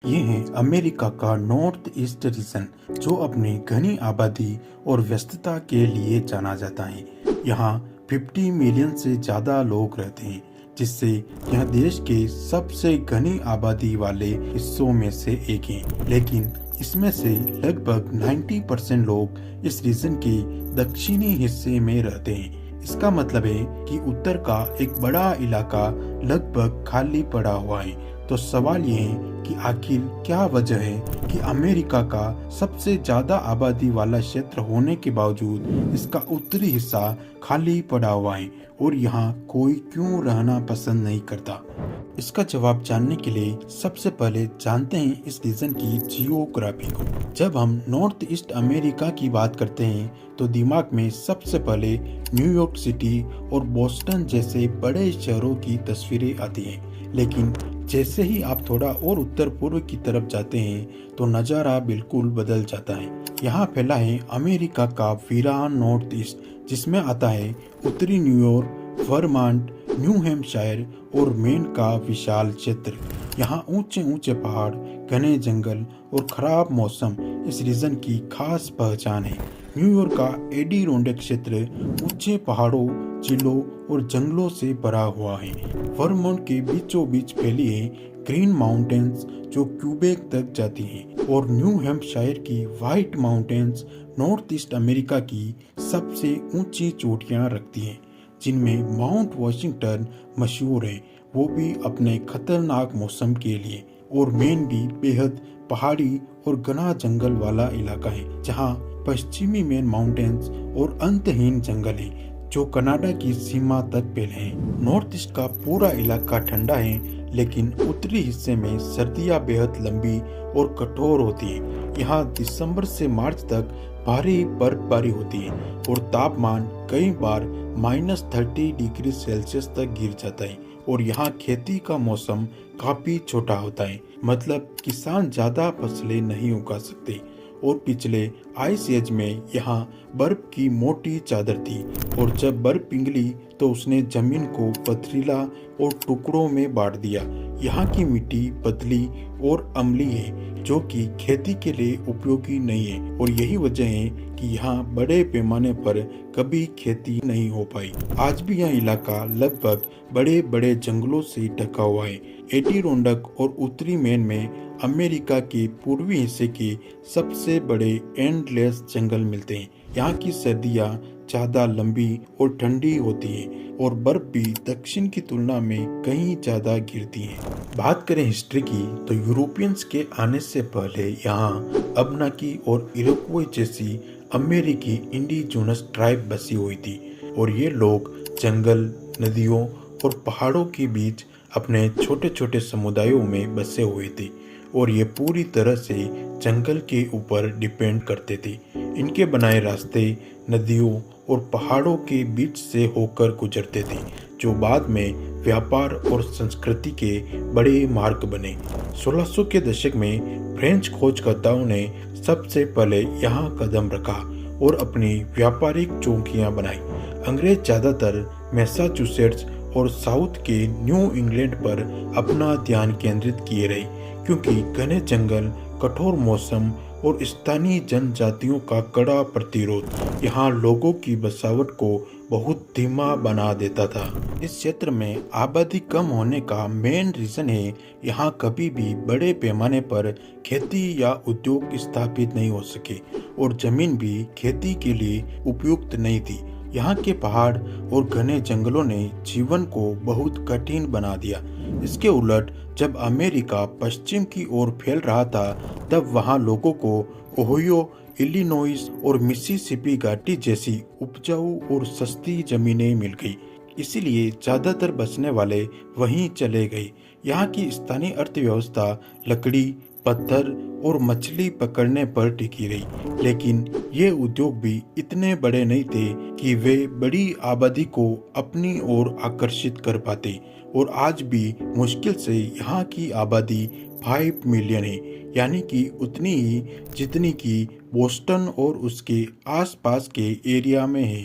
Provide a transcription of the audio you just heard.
ये है अमेरिका का नॉर्थ ईस्ट रीजन जो अपनी घनी आबादी और व्यस्तता के लिए जाना जाता है। यहाँ 50 मिलियन से ज़्यादा लोग रहते हैं, जिससे यह देश के सबसे घनी आबादी वाले हिस्सों में से एक है। लेकिन इसमें से लगभग 90% लोग इस रीजन के दक्षिणी हिस्से में रहते हैं। इसका मतलब है कि उत्तर का एक बड़ा इलाका लगभग खाली पड़ा हुआ है। तो सवाल ये है कि आखिर क्या वजह है कि अमेरिका का सबसे ज्यादा आबादी वाला क्षेत्र होने के बावजूद इसका उत्तरी हिस्सा खाली पड़ा हुआ है और यहाँ कोई क्यों रहना पसंद नहीं करता। इसका जवाब जानने के लिए सबसे पहले जानते हैं इस रीजन की जियोग्राफी को। जब हम नॉर्थ ईस्ट अमेरिका की बात करते हैं तो दिमाग में सबसे पहले न्यूयॉर्क सिटी और बोस्टन जैसे बड़े शहरों की तस्वीरें आती हैं। लेकिन जैसे ही आप थोड़ा और उत्तर पूर्व की तरफ जाते हैं तो नज़ारा बिल्कुल बदल जाता है। यहाँ फैला है अमेरिका का वीरान नॉर्थ ईस्ट, जिसमें आता है उत्तरी न्यूयॉर्क, वर्मांट, न्यू हैम्पशायर और मेन का विशाल क्षेत्र। यहाँ ऊंचे ऊंचे पहाड़, घने जंगल और खराब मौसम इस रीजन की खास पहचान है। न्यूयॉर्क का एडिरोंडेक क्षेत्र ऊंचे पहाड़ों, झीलों और जंगलों से भरा हुआ है। वर्मोंट के बीचों बीच फैली है ग्रीन माउंटेन्स जो क्यूबेक तक जाती हैं, और न्यू हैम्पशायर की white mountains north east America की सबसे ऊंची चोटियां रखती हैं, जिनमें माउंट वाशिंगटन मशहूर है, वो भी अपने खतरनाक मौसम के लिए। और मेन भी बेहद पहाड़ी और घना जंगल वाला इलाका है, जहाँ पश्चिमी मेन माउंटेन्स और अंतहीन जंगल है जो कनाडा की सीमा तक फैले हैं। नॉर्थ ईस्ट का पूरा इलाका ठंडा है, लेकिन उत्तरी हिस्से में सर्दियां बेहद लंबी और कठोर होती हैं। यहाँ दिसंबर से मार्च तक भारी बर्फबारी होती है और तापमान कई बार -30 डिग्री सेल्सियस तक गिर जाता है। और यहाँ खेती का मौसम काफी छोटा होता है, मतलब किसान ज्यादा फसलें नहीं उगा सकते। और पिछले आइस एज में यहाँ बर्फ की मोटी चादर थी, और जब बर्फ पिघली तो उसने जमीन को पथरीला और टुकड़ों में बांट दिया। यहाँ की मिट्टी पतली और अम्लीय है, जो कि खेती के लिए उपयोगी नहीं है, और यही वजह है कि यहाँ बड़े पैमाने पर कभी खेती नहीं हो पाई। आज भी यह इलाका लगभग बड़े बड़े जंगलों से ढका हुआ है। एडिरोंडक और उत्तरी मेन में अमेरिका के पूर्वी हिस्से के सबसे बड़े एंडलेस जंगल मिलते हैं। यहाँ की सर्दियाँ ज़्यादा लंबी और ठंडी होती है, और बर्फ भी दक्षिण की तुलना में कहीं ज़्यादा गिरती है। बात करें हिस्ट्री की तो यूरोपियंस के आने से पहले यहाँ अबनाकी और इरोक्वॉय जैसी अमेरिकी इंडिजिनस ट्राइब बसी हुई थी, और ये लोग जंगल, नदियों और पहाड़ों के बीच अपने छोटे छोटे समुदायों में बसे हुए थे, और ये पूरी तरह से जंगल के ऊपर डिपेंड करते थे। इनके बनाए रास्ते नदियों और पहाड़ों के बीच से होकर गुजरते थे, जो बाद में व्यापार और संस्कृति के बड़े मार्ग बने। 1600 के दशक में फ्रेंच खोजकर्ताओं ने सबसे पहले यहाँ कदम रखा और अपनी व्यापारिक चौकियाँ बनाई। अंग्रेज ज़्यादातर मैसाचुसेट्स और साउथ के न्यू इंग्लैंड पर अपना ध्यान केंद्रित किए रहे, क्योंकि घने जंगल, कठोर मौसम और स्थानीय जनजातियों का कड़ा प्रतिरोध यहाँ लोगों की बसावट को बहुत धीमा बना देता था। इस क्षेत्र में आबादी कम होने का मेन रीजन है यहाँ कभी भी बड़े पैमाने पर खेती या उद्योग स्थापित नहीं हो सके, और जमीन भी खेती के लिए उपयुक्त नहीं थी। यहाँ के पहाड़ और घने जंगलों ने जीवन को बहुत कठिन बना दिया। इसके उलट जब अमेरिका पश्चिम की ओर फैल रहा था, तब वहाँ लोगों को ओहियो, इलिनॉइस और मिसिसिपी घाटी जैसी उपजाऊ और सस्ती जमीनें मिल गई। इसीलिए ज़्यादातर बसने वाले वहीं चले गए। यहाँ की स्थानीय अर्थव्यवस्था लकड़ी, पत्थर और मछली पकड़ने पर टिकी रही, लेकिन ये उद्योग भी इतने बड़े नहीं थे कि वे बड़ी आबादी को अपनी ओर आकर्षित कर पाते। और आज भी मुश्किल से यहाँ की आबादी 5 मिलियन है, यानी कि उतनी ही जितनी कि बोस्टन और उसके आसपास के एरिया में है।